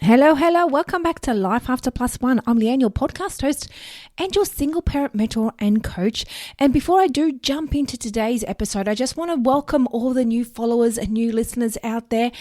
Hello. Welcome back to Life After Plus One. I'm Leanne, your podcast host and your single parent mentor and coach. And before I do jump into today's episode, I just want to welcome all the new followers and new listeners out there.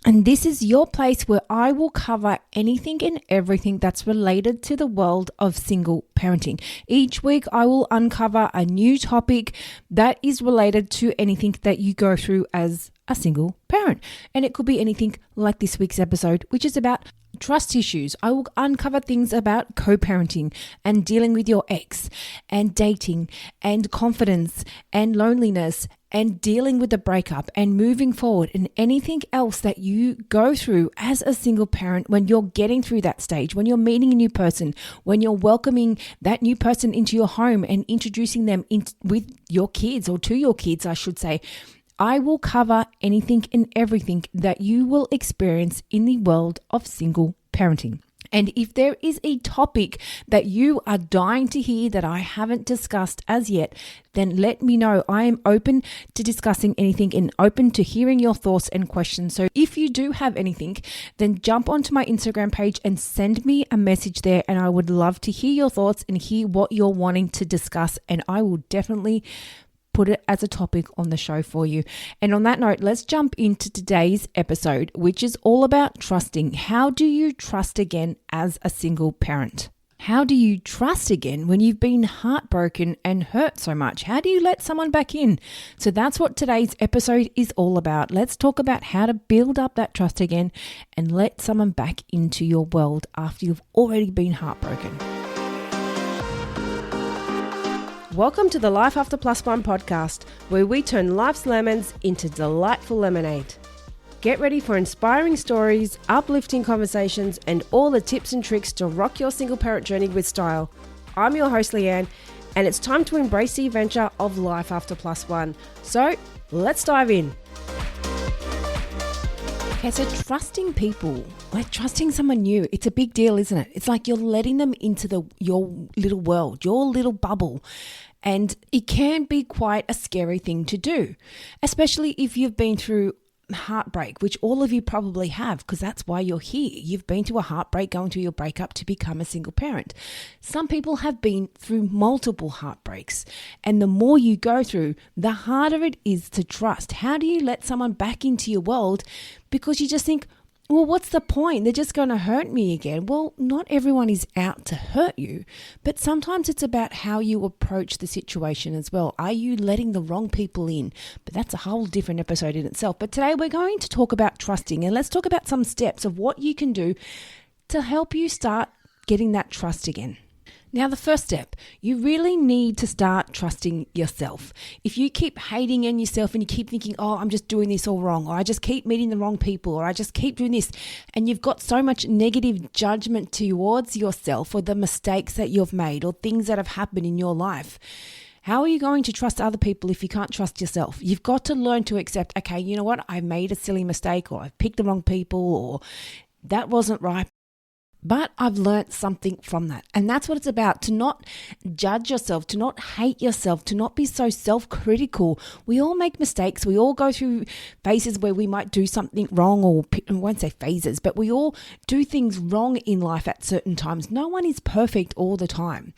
And this is your place where I will cover anything and everything that's related to the world of single parenting. Each week, I will uncover a new topic that is related to anything that you go through as a single parent. And it could be anything like this week's episode, which is about trust issues. I will uncover things about co-parenting and dealing with your ex and dating and confidence and loneliness and dealing with the breakup and moving forward and anything else that you go through as a single parent when you're getting through that stage, when you're meeting a new person, when you're welcoming that new person into your home and introducing them with your kids, or to your kids, I should say. I will cover anything and everything that you will experience in the world of single parenting. And if there is a topic that you are dying to hear that I haven't discussed as yet, then let me know. I am open to discussing anything and open to hearing your thoughts and questions. So if you do have anything, then jump onto my Instagram page and send me a message there. And I would love to hear your thoughts and hear what you're wanting to discuss. And I will definitely put it as a topic on the show for you. And on that note, let's jump into today's episode, which is all about trusting. How do you trust again as a single parent? How do you trust again when you've been heartbroken and hurt so much? How do you let someone back in? So that's what today's episode is all about. Let's talk about how to build up that trust again and let someone back into your world after you've already been heartbroken. Welcome to the Life After Plus One podcast, where we turn life's lemons into delightful lemonade. Get ready for inspiring stories, uplifting conversations, and all the tips and tricks to rock your single parent journey with style. I'm your host, Leanne, and it's time to embrace the adventure of Life After Plus One. So let's dive in. Okay, so trusting people, like trusting someone new, it's a big deal, isn't it? It's like you're letting them into your little world, your little bubble. And it can be quite a scary thing to do, especially if you've been through heartbreak, which all of you probably have, because that's why you're here. You've been through a heartbreak, going through your breakup to become a single parent. Some people have been through multiple heartbreaks, and the more you go through, the harder it is to trust. How do you let someone back into your world because you just think, well, what's the point? They're just going to hurt me again. Well, not everyone is out to hurt you, but sometimes it's about how you approach the situation as well. Are you letting the wrong people in? But that's a whole different episode in itself. But today we're going to talk about trusting, and let's talk about some steps of what you can do to help you start getting that trust again. Now, the first step, you really need to start trusting yourself. If you keep hating on yourself and you keep thinking, oh, I'm just doing this all wrong, or I just keep meeting the wrong people, or I just keep doing this, and you've got so much negative judgment towards yourself or the mistakes that you've made or things that have happened in your life, how are you going to trust other people if you can't trust yourself? You've got to learn to accept, okay, you know what, I made a silly mistake, or I've picked the wrong people, or that wasn't right. But I've learned something from that. And that's what it's about, to not judge yourself, to not hate yourself, to not be so self-critical. We all make mistakes. We all go through phases where we might do something wrong, or I won't say phases, but we all do things wrong in life at certain times. No one is perfect all the time.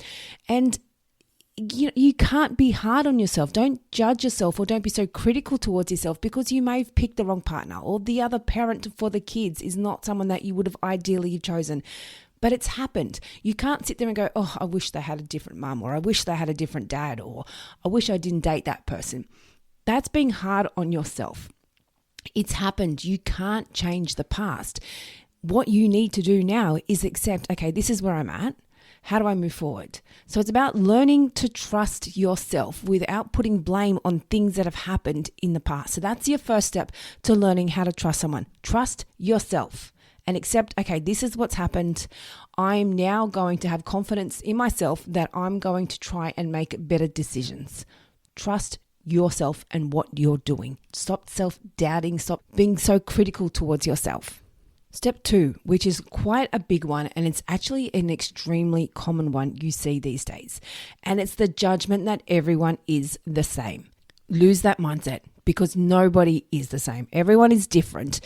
And you can't be hard on yourself. Don't judge yourself, or don't be so critical towards yourself because you may have picked the wrong partner, or the other parent for the kids is not someone that you would have ideally chosen. But it's happened. You can't sit there and go, oh, I wish they had a different mum, or I wish they had a different dad, or I wish I didn't date that person. That's being hard on yourself. It's happened. You can't change the past. What you need to do now is accept, okay, this is where I'm at. How do I move forward? So it's about learning to trust yourself without putting blame on things that have happened in the past. So that's your first step to learning how to trust someone. Trust yourself and accept, okay, this is what's happened. I'm now going to have confidence in myself that I'm going to try and make better decisions. Trust yourself and what you're doing. Stop self-doubting. Stop being so critical towards yourself. Step 2, which is quite a big one, and it's actually an extremely common one you see these days, and it's the judgment that everyone is the same. Lose that mindset. because nobody is the same. Everyone is different,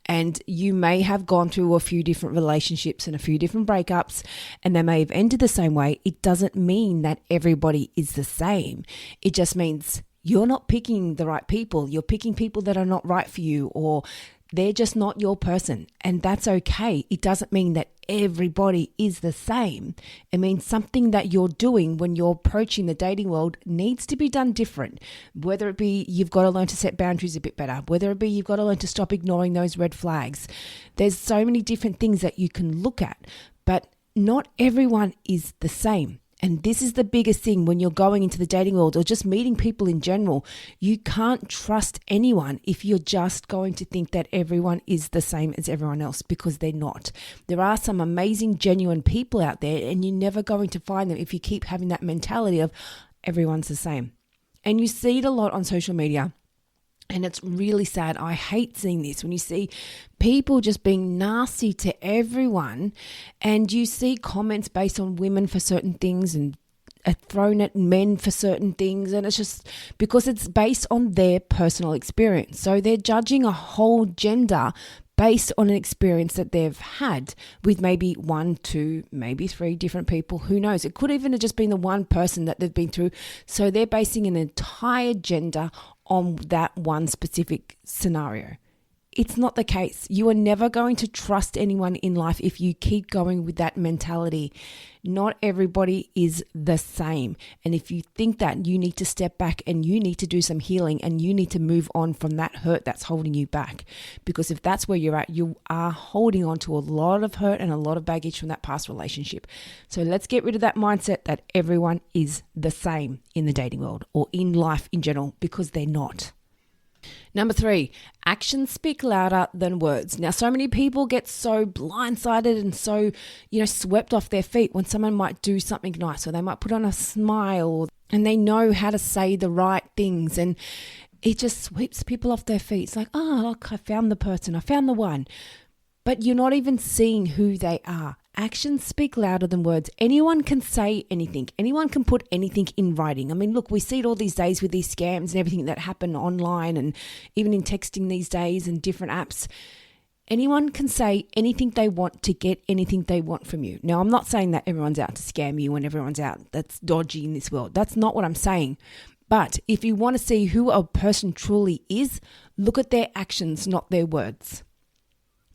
and you may have gone through a few different relationships and a few different breakups, and they may have ended the same way. It doesn't mean that everybody is the same. It just means you're not picking the right people. You're picking people that are not right for you, or they're just not your person, and that's okay. It doesn't mean that everybody is the same. It means something that you're doing when you're approaching the dating world needs to be done different. Whether it be you've got to learn to set boundaries a bit better, whether it be you've got to learn to stop ignoring those red flags. There's so many different things that you can look at, but not everyone is the same. And this is the biggest thing when you're going into the dating world or just meeting people in general. You can't trust anyone if you're just going to think that everyone is the same as everyone else, because they're not. There are some amazing, genuine people out there, and you're never going to find them if you keep having that mentality of everyone's the same. And you see it a lot on social media. And it's really sad. I hate seeing this when you see people just being nasty to everyone, and you see comments based on women for certain things and thrown at men for certain things. And it's just because it's based on their personal experience. So they're judging a whole gender based on an experience that they've had with maybe 1, 2, maybe 3 different people. Who knows? It could even have just been the one person that they've been through. So they're basing an entire gender on that one specific scenario. It's not the case. You are never going to trust anyone in life if you keep going with that mentality. Not everybody is the same. And if you think that, you need to step back and you need to do some healing, and you need to move on from that hurt that's holding you back. Because if that's where you're at, you are holding on to a lot of hurt and a lot of baggage from that past relationship. So let's get rid of that mindset that everyone is the same in the dating world or in life in general, because they're not. Number 3, actions speak louder than words. Now, so many people get so blindsided and so, swept off their feet when someone might do something nice, or they might put on a smile, and they know how to say the right things, and it just sweeps people off their feet. It's like, oh, look, I found the person, I found the one. But you're not even seeing who they are. Actions speak louder than words. Anyone can say anything. Anyone can put anything in writing. I mean, look, we see it all these days with these scams and everything that happen online, and even in texting these days and different apps. Anyone can say anything they want to get anything they want from you. Now, I'm not saying that everyone's out to scam you and everyone's out that's dodgy in this world. That's not what I'm saying. But if you want to see who a person truly is, look at their actions, not their words.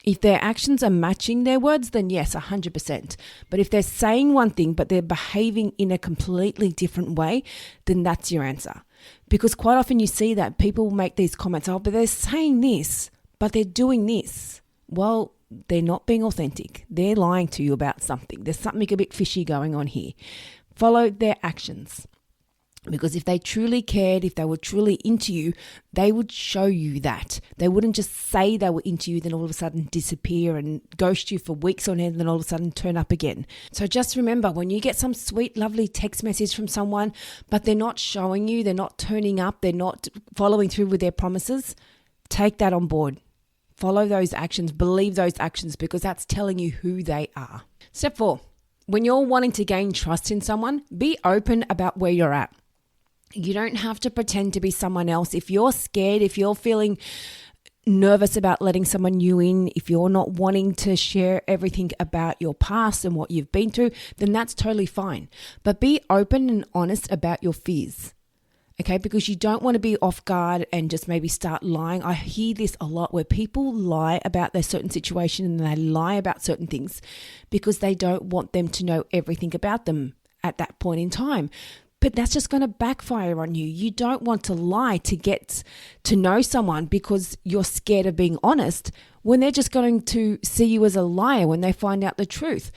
If their actions are matching their words, then yes, 100%. But if they're saying one thing, but they're behaving in a completely different way, then that's your answer. Because quite often you see that people make these comments, oh, but they're saying this, but they're doing this. Well, they're not being authentic. They're lying to you about something. There's something a bit fishy going on here. Follow their actions. Because if they truly cared, if they were truly into you, they would show you that. They wouldn't just say they were into you, then all of a sudden disappear and ghost you for weeks on end, and then all of a sudden turn up again. So just remember, when you get some sweet, lovely text message from someone, but they're not showing you, they're not turning up, they're not following through with their promises, take that on board. Follow those actions, believe those actions, because that's telling you who they are. Step 4, when you're wanting to gain trust in someone, be open about where you're at. You don't have to pretend to be someone else. If you're scared, if you're feeling nervous about letting someone new in, if you're not wanting to share everything about your past and what you've been through, then that's totally fine. But be open and honest about your fears. Okay, because you don't want to be off guard and just maybe start lying. I hear this a lot where people lie about their certain situation and they lie about certain things because they don't want them to know everything about them at that point in time. But that's just going to backfire on you. You don't want to lie to get to know someone because you're scared of being honest when they're just going to see you as a liar when they find out the truth.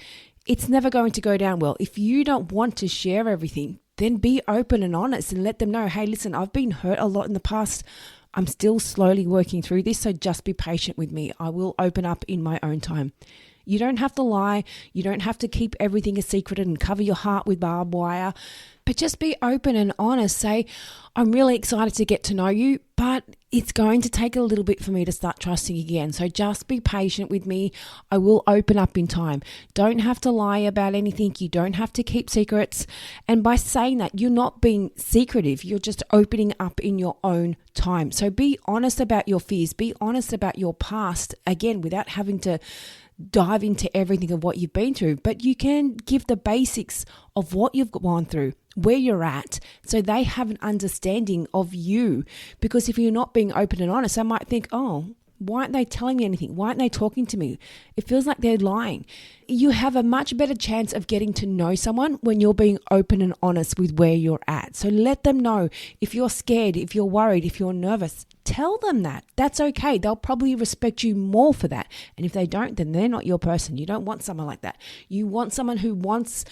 It's never going to go down well. If you don't want to share everything, then be open and honest and let them know, hey, listen, I've been hurt a lot in the past. I'm still slowly working through this, so just be patient with me. I will open up in my own time. You don't have to lie. You don't have to keep everything a secret and cover your heart with barbed wire. But just be open and honest. Say, I'm really excited to get to know you, but it's going to take a little bit for me to start trusting again. So just be patient with me. I will open up in time. Don't have to lie about anything. You don't have to keep secrets. And by saying that, you're not being secretive. You're just opening up in your own time. So be honest about your fears. Be honest about your past, again, without having to dive into everything of what you've been through, but you can give the basics of what you've gone through, where you're at, so they have an understanding of you. Because if you're not being open and honest, they might think, oh, why aren't they telling me anything? Why aren't they talking to me? It feels like they're lying. You have a much better chance of getting to know someone when you're being open and honest with where you're at. So let them know if you're scared, if you're worried, if you're nervous. Tell them that. That's okay. They'll probably respect you more for that. And if they don't, then they're not your person. You don't want someone like that. You want someone who wants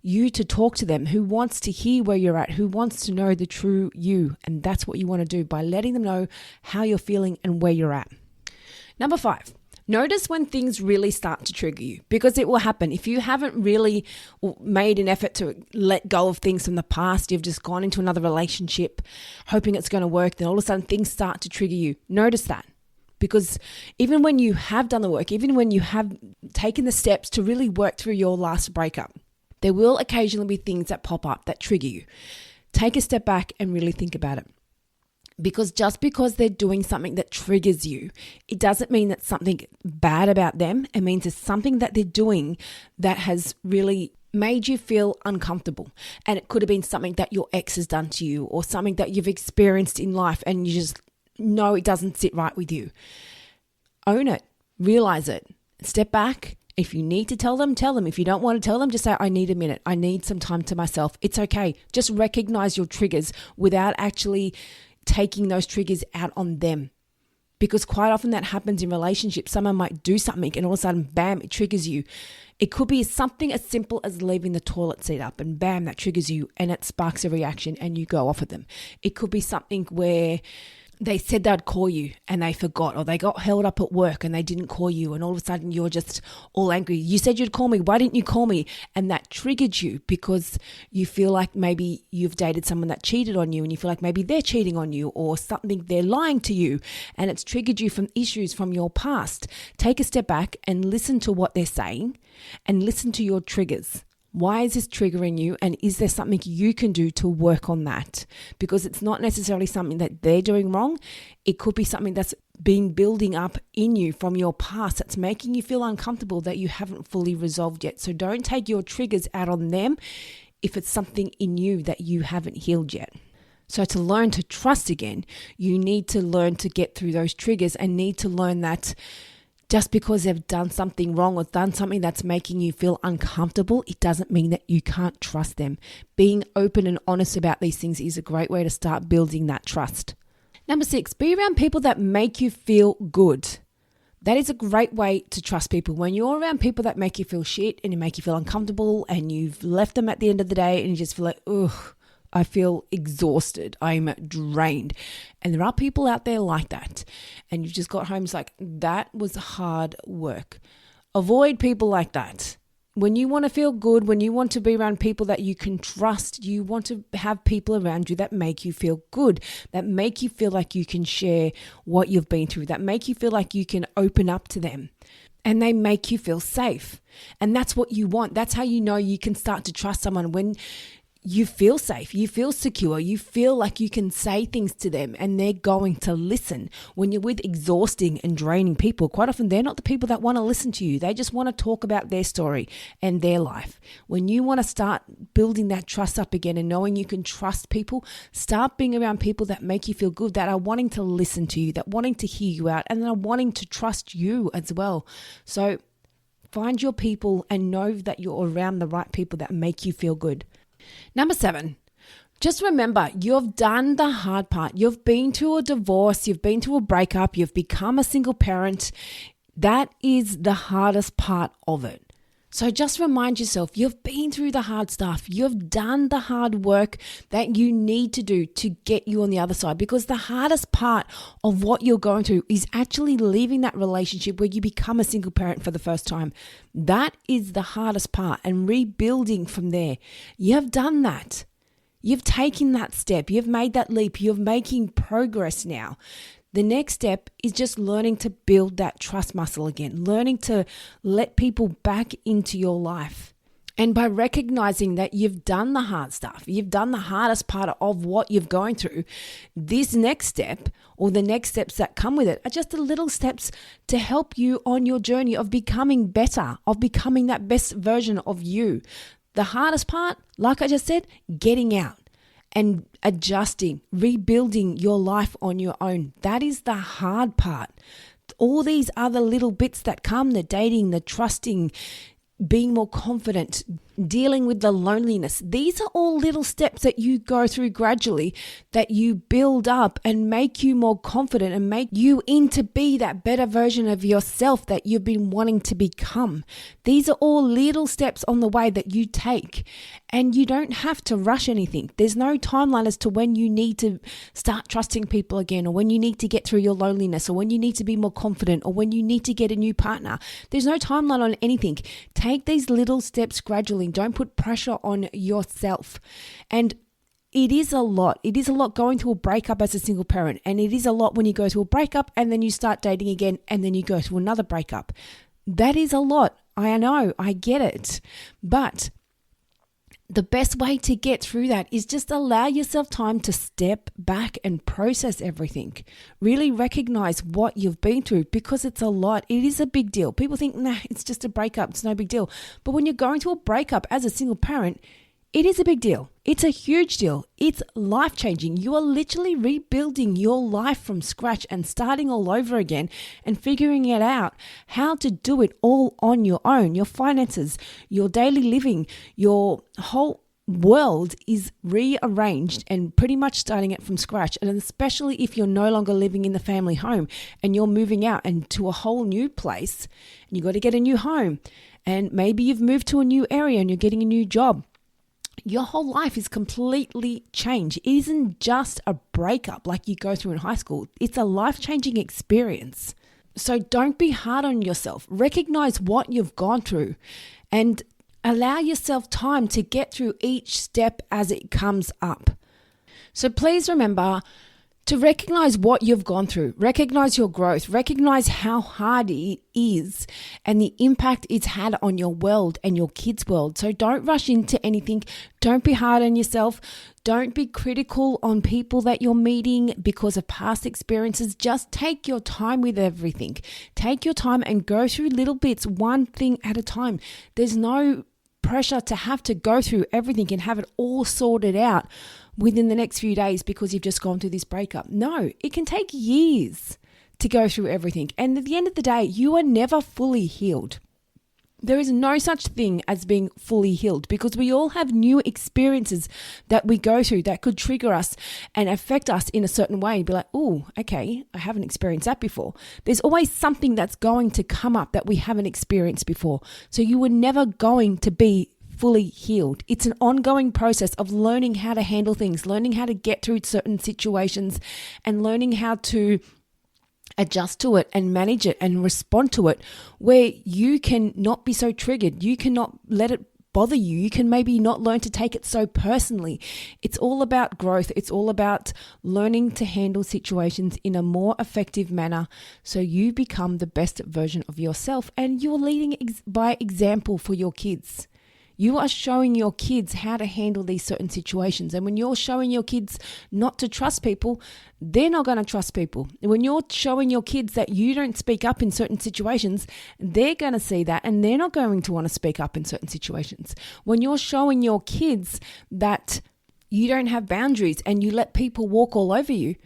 you to talk to them, who wants to hear where you're at, who wants to know the true you. And that's what you want to do by letting them know how you're feeling and where you're at. Number 5, notice when things really start to trigger you, because it will happen. If you haven't really made an effort to let go of things from the past, you've just gone into another relationship hoping it's going to work, then all of a sudden things start to trigger you. Notice that. Because even when you have done the work, even when you have taken the steps to really work through your last breakup, there will occasionally be things that pop up that trigger you. Take a step back and really think about it. Because just because they're doing something that triggers you, it doesn't mean that something bad about them. It means it's something that they're doing that has really made you feel uncomfortable. And it could have been something that your ex has done to you, or something that you've experienced in life and you just know it doesn't sit right with you. Own it. Realize it. Step back. If you need to tell them, tell them. If you don't want to tell them, just say, I need a minute. I need some time to myself. It's okay. Just recognize your triggers without actually taking those triggers out on them. Because quite often that happens in relationships. Someone might do something and all of a sudden, bam, it triggers you. It could be something as simple as leaving the toilet seat up and bam, that triggers you and it sparks a reaction and you go off at them. It could be something where they said they'd call you and they forgot, or they got held up at work and they didn't call you, and all of a sudden you're just all angry. You said you'd call me. Why didn't you call me? And that triggered you because you feel like maybe you've dated someone that cheated on you, and you feel like maybe they're cheating on you, or something, they're lying to you, and it's triggered you from issues from your past. Take a step back and listen to what they're saying and listen to your triggers. Why is this triggering you? And is there something you can do to work on that? Because it's not necessarily something that they're doing wrong. It could be something that's been building up in you from your past that's making you feel uncomfortable that you haven't fully resolved yet. So don't take your triggers out on them if it's something in you that you haven't healed yet. So to learn to trust again, you need to learn to get through those triggers and need to learn that just because they've done something wrong or done something that's making you feel uncomfortable, it doesn't mean that you can't trust them. Being open and honest about these things is a great way to start building that trust. Number 6, be around people that make you feel good. That is a great way to trust people. When you're around people that make you feel shit and you make you feel uncomfortable and you've left them at the end of the day and you just feel like, ugh, I feel exhausted. I'm drained. And there are people out there like that. And you've just got home, it's like, that was hard work. Avoid people like that. When you want to feel good, when you want to be around people that you can trust, you want to have people around you that make you feel good, that make you feel like you can share what you've been through, that make you feel like you can open up to them. And they make you feel safe. And that's what you want. That's how you know you can start to trust someone, when you feel safe, you feel secure, you feel like you can say things to them and they're going to listen. When you're with exhausting and draining people, quite often they're not the people that want to listen to you. They just want to talk about their story and their life. When you want to start building that trust up again and knowing you can trust people, start being around people that make you feel good, that are wanting to listen to you, that wanting to hear you out, and that are wanting to trust you as well. So find your people and know that you're around the right people that make you feel good. Number 7, just remember, you've done the hard part. You've been to a divorce, you've been to a breakup, you've become a single parent. That is the hardest part of it. So just remind yourself, you've been through the hard stuff. You've done the hard work that you need to do to get you on the other side, because the hardest part of what you're going through is actually leaving that relationship where you become a single parent for the first time. That is the hardest part, and rebuilding from there. You have done that. You've taken that step. You've made that leap. You're making progress now. The next step is just learning to build that trust muscle again, learning to let people back into your life. And by recognizing that you've done the hard stuff, you've done the hardest part of what you're going through, this next step, or the next steps that come with it, are just the little steps to help you on your journey of becoming better, of becoming that best version of you. The hardest part, like I just said, getting out and adjusting, rebuilding your life on your own. That is the hard part. All these other little bits that come, the dating, the trusting, being more confident, dealing with the loneliness. These are all little steps that you go through gradually, that you build up and make you more confident and make you into be that better version of yourself that you've been wanting to become. These are all little steps on the way that you take, and you don't have to rush anything. There's no timeline as to when you need to start trusting people again, or when you need to get through your loneliness, or when you need to be more confident, or when you need to get a new partner. There's no timeline on anything. Take these little steps gradually. Don't put pressure on yourself. And it is a lot. It is a lot going through a breakup as a single parent. And it is a lot when you go through a breakup and then you start dating again and then you go through another breakup. That is a lot. I know. I get it. But the best way to get through that is just allow yourself time to step back and process everything. Really recognize what you've been through, because it's a lot. It is a big deal. People think, nah, it's just a breakup. It's no big deal. But when you're going through a breakup as a single parent, it is a big deal. It's a huge deal. It's life-changing. You are literally rebuilding your life from scratch and starting all over again and figuring it out how to do it all on your own. Your finances, your daily living, your whole world is rearranged and pretty much starting it from scratch. And especially if you're no longer living in the family home and you're moving out and to a whole new place, and you got to get a new home, and maybe you've moved to a new area and you're getting a new job. Your whole life is completely changed. It isn't just a breakup like you go through in high school. It's a life-changing experience. So don't be hard on yourself. Recognize what you've gone through and allow yourself time to get through each step as it comes up. So please remember to recognize what you've gone through, recognize your growth, recognize how hard it is and the impact it's had on your world and your kids' world. So don't rush into anything. Don't be hard on yourself. Don't be critical on people that you're meeting because of past experiences. Just take your time with everything. Take your time and go through little bits, one thing at a time. There's no pressure to have to go through everything and have it all sorted out within the next few days because you've just gone through this breakup. No, it can take years to go through everything. And at the end of the day, you are never fully healed. There is no such thing as being fully healed because we all have new experiences that we go through that could trigger us and affect us in a certain way. Be like, oh, okay, I haven't experienced that before. There's always something that's going to come up that we haven't experienced before. So you were never going to be fully healed. It's an ongoing process of learning how to handle things, learning how to get through certain situations, and learning how to adjust to it and manage it and respond to it, where you can not be so triggered. You cannot let it bother you. You can maybe not learn to take it so personally. It's all about growth. It's all about learning to handle situations in a more effective manner so you become the best version of yourself, and you're leading by example for your kids. You are showing your kids how to handle these certain situations. And when you're showing your kids not to trust people, they're not going to trust people. When you're showing your kids that you don't speak up in certain situations, they're going to see that and they're not going to want to speak up in certain situations. When you're showing your kids that you don't have boundaries and you let people walk all over you,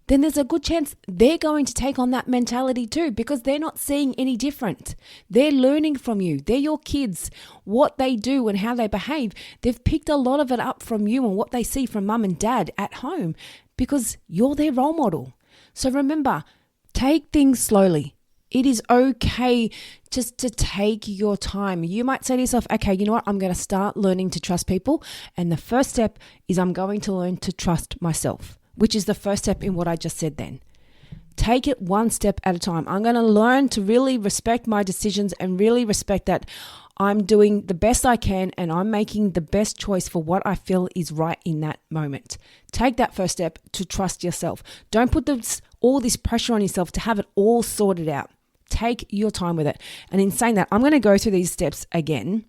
then there's a good chance they're going to take on that mentality too, because they're not seeing any different. They're learning from you. They're your kids. What they do and how they behave, they've picked a lot of it up from you and what they see from mum and dad at home because you're their role model. So remember, take things slowly. It is okay just to take your time. You might say to yourself, okay, you know what? I'm going to start learning to trust people. And the first step is I'm going to learn to trust myself, which is the first step in what I just said then. Take it one step at a time. I'm going to learn to really respect my decisions and really respect that I'm doing the best I can and I'm making the best choice for what I feel is right in that moment. Take that first step to trust yourself. Don't put all this pressure on yourself to have it all sorted out. Take your time with it. And in saying that, I'm going to go through these steps again,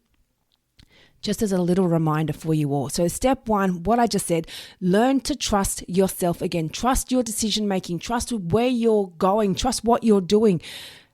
just as a little reminder for you all. So step one, what I just said, learn to trust yourself again. Trust your decision making. Trust where you're going. Trust what you're doing.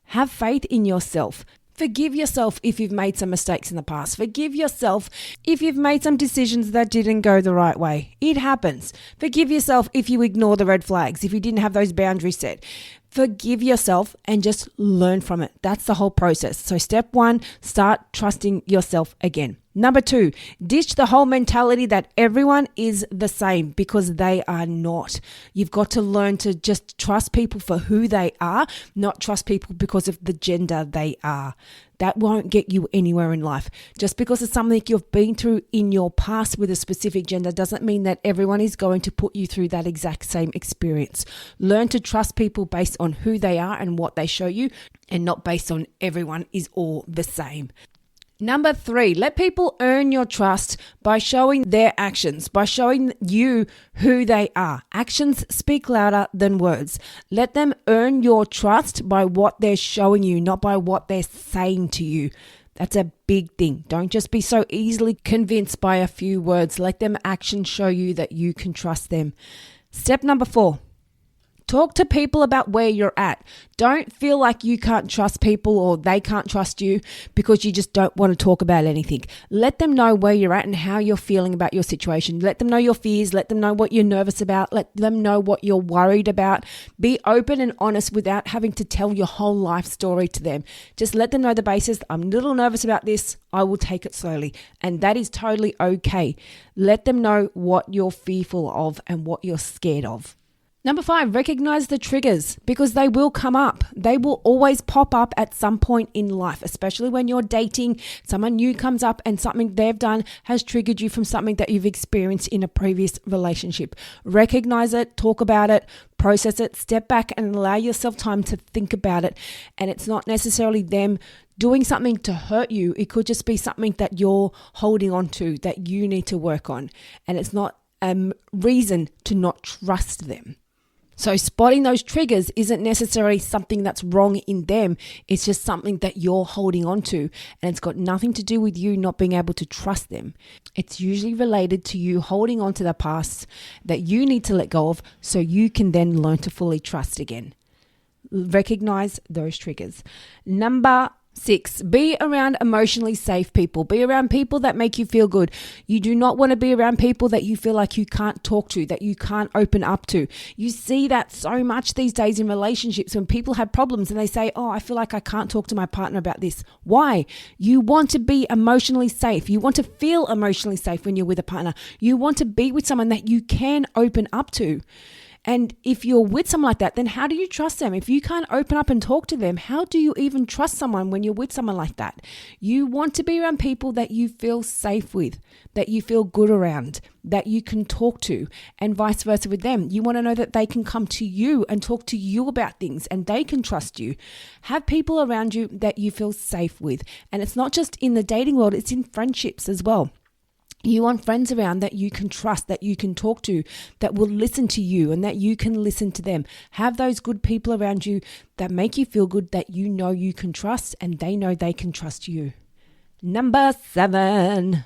Have faith in yourself. Forgive yourself if you've made some mistakes in the past. Forgive yourself if you've made some decisions that didn't go the right way. It happens. Forgive yourself if you ignore the red flags, if you didn't have those boundaries set. Forgive yourself and just learn from it. That's the whole process. So step one, start trusting yourself again. Number two, ditch the whole mentality that everyone is the same, because they are not. You've got to learn to just trust people for who they are, not trust people because of the gender they are. That won't get you anywhere in life. Just because it's something you've been through in your past with a specific gender doesn't mean that everyone is going to put you through that exact same experience. Learn to trust people based on who they are and what they show you, and not based on everyone is all the same. Number three, let people earn your trust by showing their actions, by showing you who they are. Actions speak louder than words. Let them earn your trust by what they're showing you, not by what they're saying to you. That's a big thing. Don't just be so easily convinced by a few words. Let them actions show you that you can trust them. Step number four. Talk to people about where you're at. Don't feel like you can't trust people or they can't trust you because you just don't want to talk about anything. Let them know where you're at and how you're feeling about your situation. Let them know your fears. Let them know what you're nervous about. Let them know what you're worried about. Be open and honest without having to tell your whole life story to them. Just let them know the basis. I'm a little nervous about this. I will take it slowly. And that is totally okay. Let them know what you're fearful of and what you're scared of. Number five, recognize the triggers, because they will come up. They will always pop up at some point in life, especially when you're dating. Someone new comes up and something they've done has triggered you from something that you've experienced in a previous relationship. Recognize it, talk about it, process it, step back and allow yourself time to think about it. And it's not necessarily them doing something to hurt you. It could just be something that you're holding on to that you need to work on. And it's not a reason to not trust them. So spotting those triggers isn't necessarily something that's wrong in them. It's just something that you're holding on to, and it's got nothing to do with you not being able to trust them. It's usually related to you holding on to the past that you need to let go of so you can then learn to fully trust again. Recognize those triggers. Number 6, be around emotionally safe people. Be around people that make you feel good. You do not want to be around people that you feel like you can't talk to, that you can't open up to. You see that so much these days in relationships when people have problems and they say, oh, I feel like I can't talk to my partner about this. Why? You want to be emotionally safe. You want to feel emotionally safe when you're with a partner. You want to be with someone that you can open up to. And if you're with someone like that, then how do you trust them? If you can't open up and talk to them, how do you even trust someone when you're with someone like that? You want to be around people that you feel safe with, that you feel good around, that you can talk to, and vice versa with them. You want to know that they can come to you and talk to you about things and they can trust you. Have people around you that you feel safe with. And it's not just in the dating world, it's in friendships as well. You want friends around that you can trust, that you can talk to, that will listen to you and that you can listen to them. Have those good people around you that make you feel good, that you know you can trust and they know they can trust you. Number 7.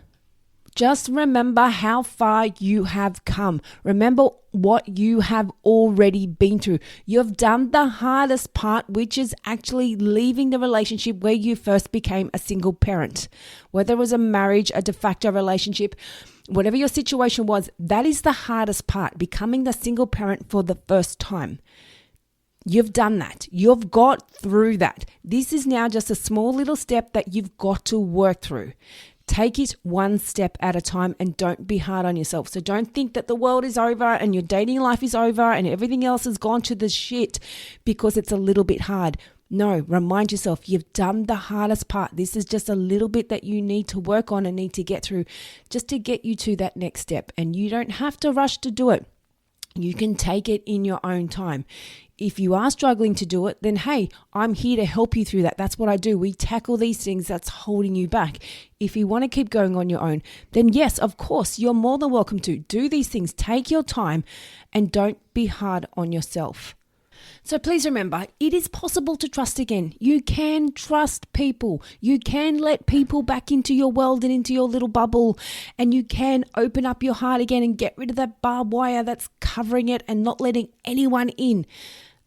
Just remember how far you have come. Remember what you have already been through. You've done the hardest part, which is actually leaving the relationship where you first became a single parent. Whether it was a marriage, a de facto relationship, whatever your situation was, that is the hardest part, becoming the single parent for the first time. You've done that. You've got through that. This is now just a small little step that you've got to work through. Take it one step at a time and don't be hard on yourself. So don't think that the world is over and your dating life is over and everything else has gone to the shit because it's a little bit hard. No, remind yourself you've done the hardest part. This is just a little bit that you need to work on and need to get through just to get you to that next step. And you don't have to rush to do it. You can take it in your own time. If you are struggling to do it, then hey, I'm here to help you through that. That's what I do. We tackle these things that's holding you back. If you want to keep going on your own, then yes, of course, you're more than welcome to do these things. Take your time and don't be hard on yourself. So please remember, it is possible to trust again. You can trust people. You can let people back into your world and into your little bubble, and you can open up your heart again and get rid of that barbed wire that's covering it and not letting anyone in.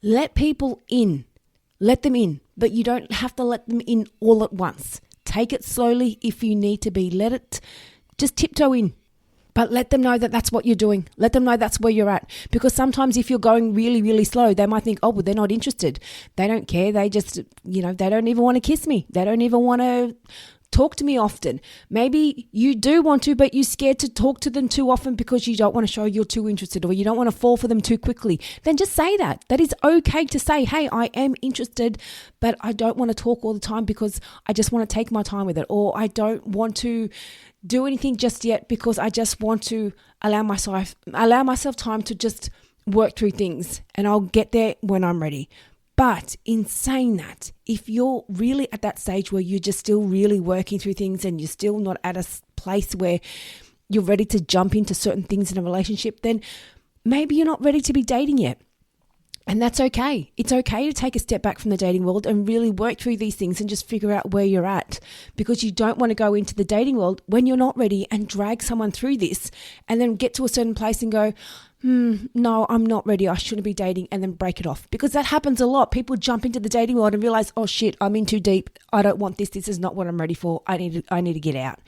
Let people in. Let them in, but you don't have to let them in all at once. Take it slowly if you need to be. Let it just tiptoe in. But let them know that that's what you're doing. Let them know that's where you're at. Because sometimes if you're going really, really slow, they might think, oh, well, they're not interested. They don't care. They just, they don't even want to kiss me. They don't even want to talk to me often. Maybe you do want to, but you're scared to talk to them too often because you don't want to show you're too interested or you don't want to fall for them too quickly. Then just say that. That is okay to say, hey, I am interested, but I don't want to talk all the time because I just want to take my time with it. Or I don't want to do anything just yet because I just want to allow myself time to just work through things, and I'll get there when I'm ready. But in saying that, if you're really at that stage where you're just still really working through things and you're still not at a place where you're ready to jump into certain things in a relationship, then maybe you're not ready to be dating yet. And that's okay. It's okay to take a step back from the dating world and really work through these things and just figure out where you're at, because you don't want to go into the dating world when you're not ready and drag someone through this and then get to a certain place and go, no, I'm not ready. I shouldn't be dating, and then break it off, because that happens a lot. People jump into the dating world and realize, oh shit, I'm in too deep. I don't want this. This is not what I'm ready for. I need to get out.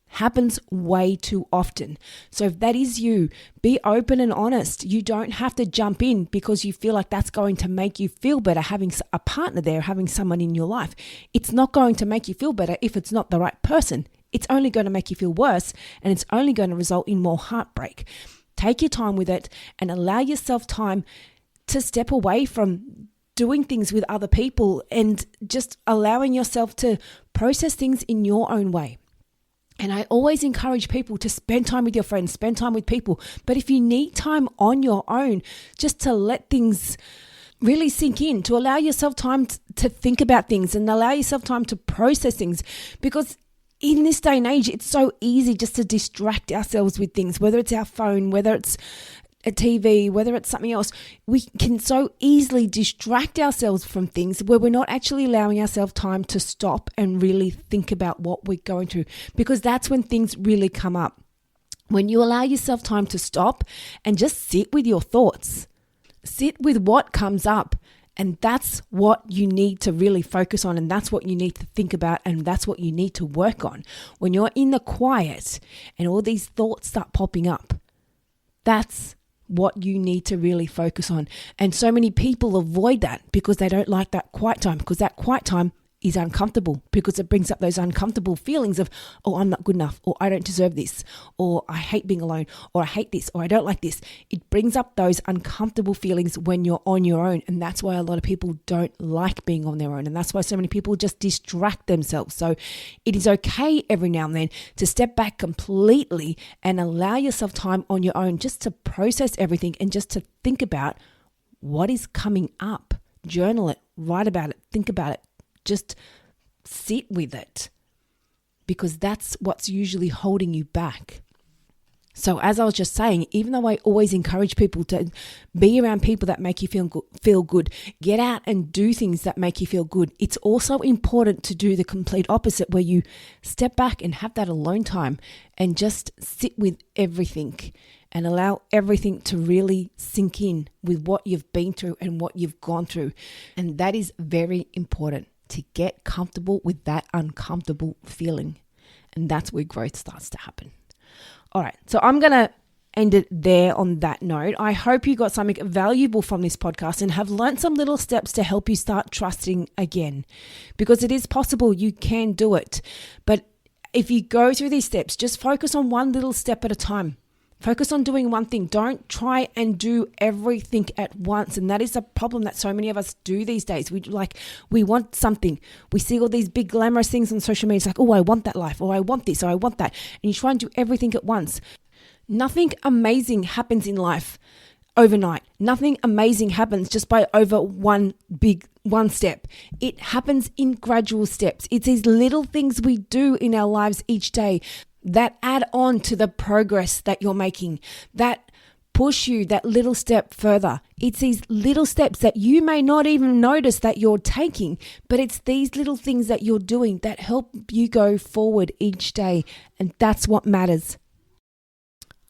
Happens way too often. So if that is you, be open and honest. You don't have to jump in because you feel like that's going to make you feel better having a partner there, having someone in your life. It's not going to make you feel better if it's not the right person. It's only going to make you feel worse, and it's only going to result in more heartbreak. Take your time with it and allow yourself time to step away from doing things with other people and just allowing yourself to process things in your own way. And I always encourage people to spend time with your friends, spend time with people. But if you need time on your own, just to let things really sink in, to allow yourself time to think about things and allow yourself time to process things. Because in this day and age, it's so easy just to distract ourselves with things, whether it's our phone, whether it's a TV, whether it's something else. We can so easily distract ourselves from things where we're not actually allowing ourselves time to stop and really think about what we're going through, because that's when things really come up. When you allow yourself time to stop and just sit with your thoughts, sit with what comes up. And that's what you need to really focus on, and that's what you need to think about, and that's what you need to work on. When you're in the quiet and all these thoughts start popping up, that's what you need to really focus on. And so many people avoid that because they don't like that quiet time, because that quiet time is uncomfortable, because it brings up those uncomfortable feelings of, oh, I'm not good enough, or I don't deserve this, or I hate being alone, or I hate this, or I don't like this. It brings up those uncomfortable feelings when you're on your own. And that's why a lot of people don't like being on their own. And that's why so many people just distract themselves. So it is okay every now and then to step back completely and allow yourself time on your own, just to process everything and just to think about what is coming up. Journal it, write about it, think about it. Just sit with it, because that's what's usually holding you back. So as I was just saying, even though I always encourage people to be around people that make you feel good, get out and do things that make you feel good, it's also important to do the complete opposite, where you step back and have that alone time and just sit with everything and allow everything to really sink in with what you've been through and what you've gone through. And that is very important, to get comfortable with that uncomfortable feeling. And that's where growth starts to happen. All right, so I'm going to end it there on that note. I hope you got something valuable from this podcast and have learned some little steps to help you start trusting again, because it is possible. You can do it. But if you go through these steps, just focus on one little step at a time. Focus on doing one thing. Don't try and do everything at once. And that is a problem that so many of us do these days. We want something. We see all these big glamorous things on social media. It's like, oh, I want that life, or I want this, or I want that. And you try and do everything at once. Nothing amazing happens in life overnight. Nothing amazing happens just by over one step. It happens in gradual steps. It's these little things we do in our lives each day that add on to the progress that you're making, that push you that little step further. It's these little steps that you may not even notice that you're taking, but it's these little things that you're doing that help you go forward each day. And that's what matters.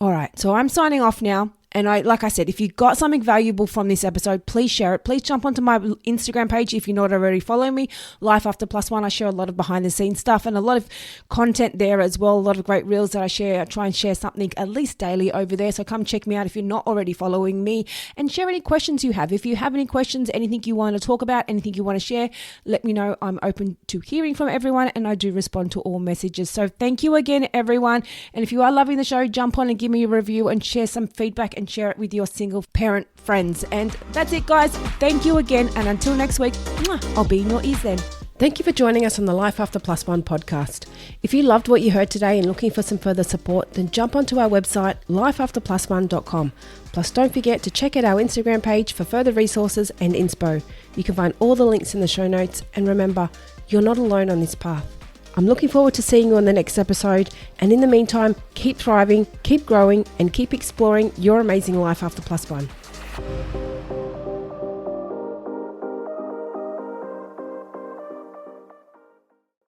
All right, so I'm signing off now. And like I said, if you got something valuable from this episode, please share it. Please jump onto my Instagram page if you're not already following me, Life After Plus One. I share a lot of behind the scenes stuff and a lot of content there as well. A lot of great reels that I share. I try and share something at least daily over there. So come check me out if you're not already following me, and share any questions you have. If you have any questions, anything you want to talk about, anything you want to share, let me know. I'm open to hearing from everyone, and I do respond to all messages. So thank you again, everyone. And if you are loving the show, jump on and give me a review and share some feedback and share it with your single parent friends. And that's it, guys. Thank you again. And until next week, I'll be in your ears then. Thank you for joining us on the Life After Plus One podcast. If you loved what you heard today and looking for some further support, then jump onto our website, lifeafterplusone.com. Plus, don't forget to check out our Instagram page for further resources and inspo. You can find all the links in the show notes. And remember, you're not alone on this path. I'm looking forward to seeing you on the next episode. And in the meantime, keep thriving, keep growing, and keep exploring your amazing life after plus one.